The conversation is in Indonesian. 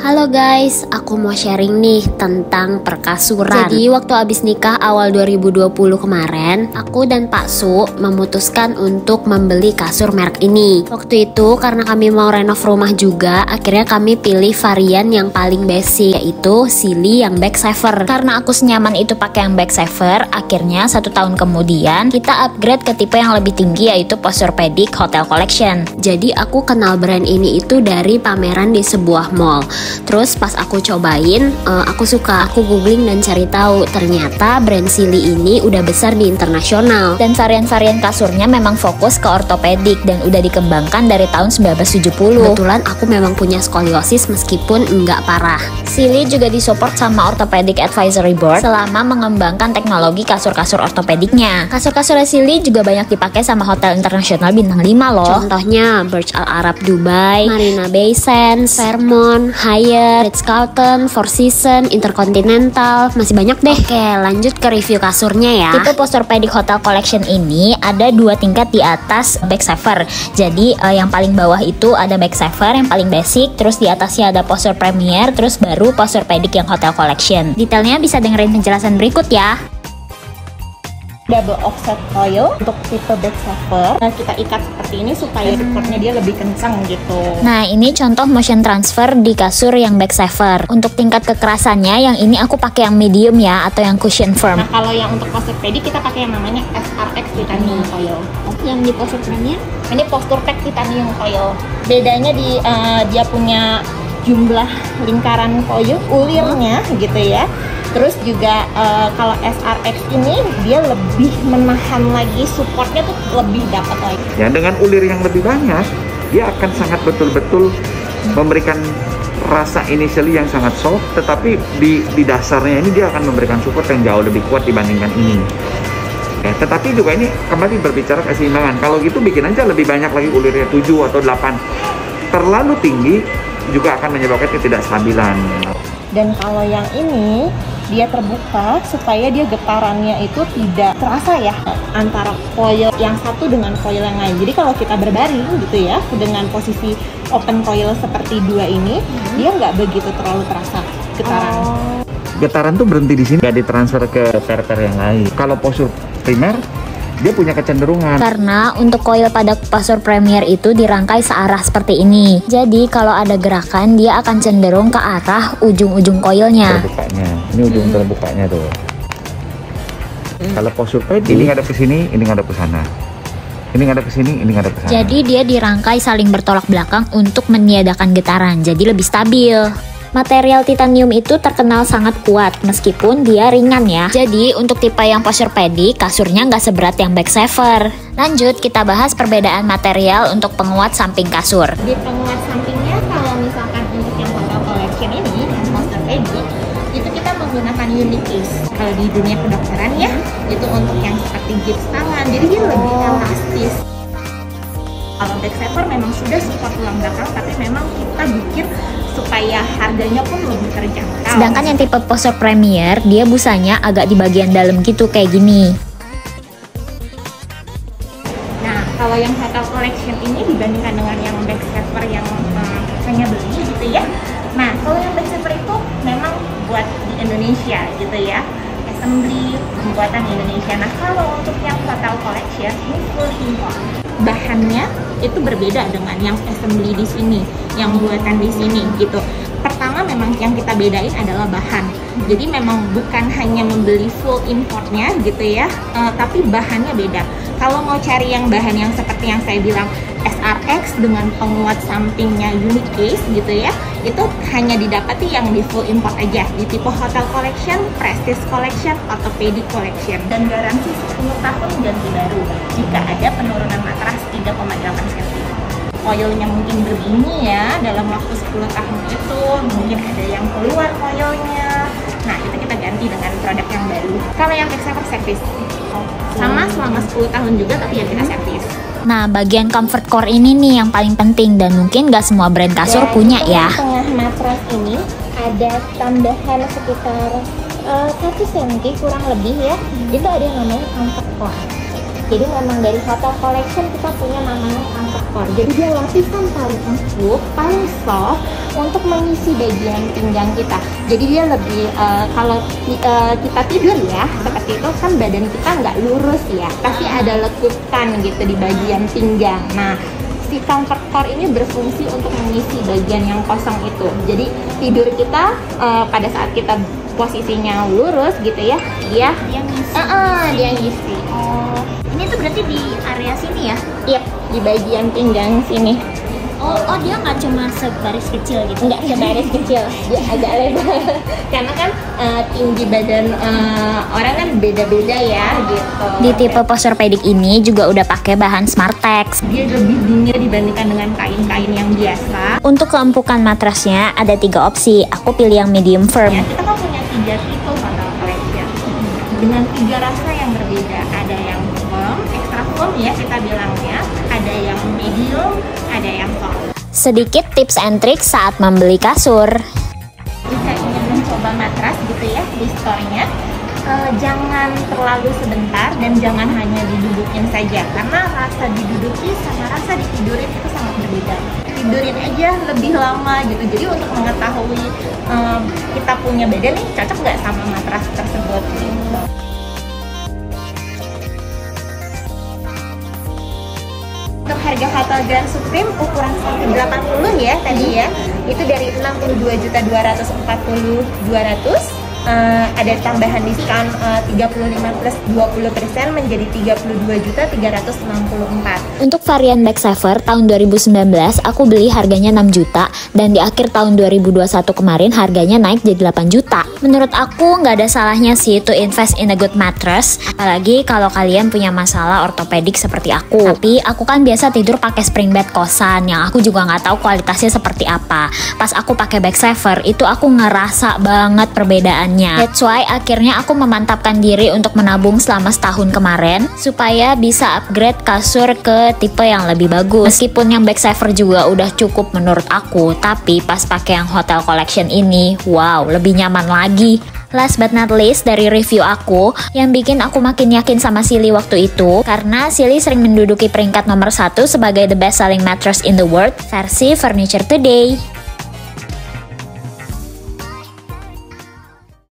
Halo guys, aku mau sharing nih tentang perkasuran. Jadi waktu abis nikah awal 2020 kemarin, aku dan Pak Su memutuskan untuk membeli kasur merek ini. Waktu itu karena kami mau renov rumah juga, akhirnya kami pilih varian yang paling basic, yaitu Sealy yang back saver. Karena aku senyaman itu pakai yang back saver, akhirnya 1 tahun kemudian kita upgrade ke tipe yang lebih tinggi, yaitu Posturepedic Hotel Collection. Jadi aku kenal brand ini itu dari pameran di sebuah mall. Terus pas aku cobain, aku suka, aku googling dan cari tahu, ternyata brand Sealy ini udah besar di internasional. Dan varian-varian kasurnya memang fokus ke ortopedik dan udah dikembangkan dari tahun 1970. Kebetulan aku memang punya skoliosis meskipun enggak parah. Sealy juga disupport sama Orthopedic Advisory Board selama mengembangkan teknologi kasur-kasur ortopediknya. Kasur-kasur Sealy juga banyak dipakai sama hotel internasional bintang 5 loh. Contohnya Burj Al Arab Dubai, Marina Bay Sands, Fairmont, Hyatt, Ritz-Carlton, Four Seasons, Intercontinental, masih banyak deh. Oke, lanjut ke review kasurnya ya. Tipe Posturepedic Hotel Collection ini ada 2 tingkat di atas back saver. Jadi yang paling bawah itu ada back saver yang paling basic, terus di atasnya ada Postur Premier, terus baru Posturepedic yang Hotel Collection. Detailnya bisa dengerin penjelasan berikut ya. Double offset coil untuk tipe back saver. Nah, kita ikat seperti ini supaya supportnya dia lebih kencang gitu. Nah, ini contoh motion transfer di kasur yang back saver. Untuk tingkat kekerasannya, yang ini aku pakai yang medium ya, atau yang cushion firm. Nah, kalau yang untuk Posturepedic kita pakai yang namanya SRX titanium coil. Yang di Postur Premier? Ini Posturepedic titanium coil. Bedanya di dia punya jumlah lingkaran coil ulirnya gitu ya. Terus juga kalau SRX ini dia lebih menahan lagi, supportnya tuh lebih dapat lagi. Ya, dengan ulir yang lebih banyak, dia akan sangat betul-betul memberikan rasa initially yang sangat soft, tetapi di dasarnya ini dia akan memberikan support yang jauh lebih kuat dibandingkan ini. Ya, tetapi juga ini kembali berbicara keseimbangan. Kalau gitu bikin aja lebih banyak lagi ulirnya, 7 atau 8. Terlalu tinggi juga akan menyebabkan ketidakstabilan. Dan kalau yang ini dia terbuka supaya dia getarannya itu tidak terasa ya antara coil yang satu dengan coil yang lain. Jadi kalau kita berbaring gitu ya dengan posisi open coil seperti 2 ini, dia nggak begitu terlalu terasa getaran. Getaran tuh berhenti di sini, nggak ditransfer ke per yang lain. Kalau postur primer, dia punya kecenderungan. Karena untuk coil pada Postur Premier itu dirangkai searah seperti ini. Jadi kalau ada gerakan, dia akan cenderung ke arah ujung-ujung coilnya. Terbukanya, ini ujung terbukanya tuh. Kalau Posturepedic ini ngadep ke sini, ini ngadep ke sana. Ini ngadep ke sini, ini ngadep ke sana. Jadi dia dirangkai saling bertolak belakang untuk meniadakan getaran, jadi lebih stabil. Material titanium itu terkenal sangat kuat meskipun dia ringan ya. Jadi untuk tipe yang Posturepedic, kasurnya nggak seberat yang back saver. Lanjut kita bahas perbedaan material untuk penguat samping kasur. Di penguat sampingnya, kalau misalkan untuk yang Hotel Collection ini, Posturepedic, itu kita menggunakan unique case. Kalau di dunia kedokteran ya, itu untuk yang seperti gips tangan, jadi dia lebih elastis. Kalau back saver memang sudah support tulang belakang, tapi memang kita bikin supaya harganya pun lebih terjangkau. Sedangkan yang tipe Postur Premier, dia busanya agak di bagian dalam gitu kayak gini. Nah, kalau yang Hotel Collection ini dibandingkan dengan yang back saver yang hanya beli gitu ya. Nah, kalau yang back saver itu memang buat di Indonesia gitu ya. Assembly, pembuatan di Indonesia. Nah, kalau untuk yang Hotel Collection ini full import. Bahannya itu berbeda dengan yang assembly di sini, yang buatan di sini gitu. Pertama memang yang kita bedain adalah bahan. Jadi memang bukan hanya membeli full importnya gitu ya, tapi bahannya beda. Kalau mau cari yang bahan yang seperti yang saya bilang SRX dengan penguat sampingnya unique case gitu ya, itu hanya didapati yang di full import aja di tipe Hotel Collection, Prestige Collection, Orthopedic Collection. Dan garansi 10 tahun ganti baru jika ada penurunan matras 3,8 cm. Coilnya mungkin berbunyi ya dalam waktu 10 tahun itu, mungkin ada yang keluar coilnya. Nah, itu kita ganti dengan produk yang baru. Kalau yang back saver servis sama selama 10 tahun juga, tapi ya kita servis. Nah, bagian comfort core ini nih yang paling penting dan mungkin gak semua brand kasur punya ya. Tengah matras ini ada tambahan sekitar 1 cm kurang lebih ya. Itu ada yang namanya comfort core. Jadi memang dari Hotel Collection kita punya namanya comfort core. Jadi dia lapisan paling empuk, paling soft, untuk mengisi bagian pinggang kita. Jadi dia lebih kalau kita tidur ya seperti itu kan badan kita nggak lurus ya, pasti ada lekukan gitu di bagian pinggang. Nah, si comfort core ini berfungsi untuk mengisi bagian yang kosong itu. Jadi tidur kita pada saat kita posisinya lurus gitu ya, dia ngisi. Dia ngisi. Oh, ini tuh berarti di area sini ya? Iya, di bagian pinggang sini. Oh, dia nggak cuma sebaris kecil gitu? Nggak sebaris kecil, dia agak lebar. Karena kan tinggi badan orang kan beda-beda ya gitu. Di tipe Posturepedic ini juga udah pakai bahan Smartex. Dia lebih dingin dibandingkan dengan kain-kain yang biasa. Untuk keempukan matrasnya ada 3 opsi. Aku pilih yang medium firm. Ya, kita kan punya 3 tipe Hotel Collection dengan 3 rasa yang berbeda. Ada yang firm, extra firm ya kita bilangnya, ada yang medium, ada yang soft. Sedikit tips and trick saat membeli kasur. Jika ingin mencoba matras gitu ya di store-nya, jangan terlalu sebentar dan jangan hanya didudukin saja, karena rasa diduduki sama rasa ditidurin itu sangat berbeda. Tidurin aja lebih lama gitu. Jadi untuk mengetahui kita punya badan nih cocok nggak sama matras tersebut gitu. Untuk harga Hotel Grand Supreme ukuran 180 ya tadi ya, itu dari 62.240.200. Ada tambahan diskon 35 plus 20% menjadi 32.364. Untuk varian Backsaver tahun 2019 aku beli harganya 6 juta dan di akhir tahun 2021 kemarin harganya naik jadi 8 juta. Menurut aku nggak ada salahnya sih to invest in a good mattress, apalagi kalau kalian punya masalah ortopedik seperti aku. Tapi aku kan biasa tidur pakai spring bed kosan yang aku juga nggak tahu kualitasnya seperti apa. Pas aku pakai Backsaver itu aku ngerasa banget perbedaannya. That's why akhirnya aku memantapkan diri untuk menabung selama setahun kemarin supaya bisa upgrade kasur ke tipe yang lebih bagus. Meskipun yang Backsaver juga udah cukup menurut aku, tapi pas pakai yang Hotel Collection ini, wow, lebih nyaman lagi. Last but not least dari review aku, yang bikin aku makin yakin sama Sealy waktu itu, karena Sealy sering menduduki peringkat nomor 1 sebagai the best selling mattress in the world versi Furniture Today.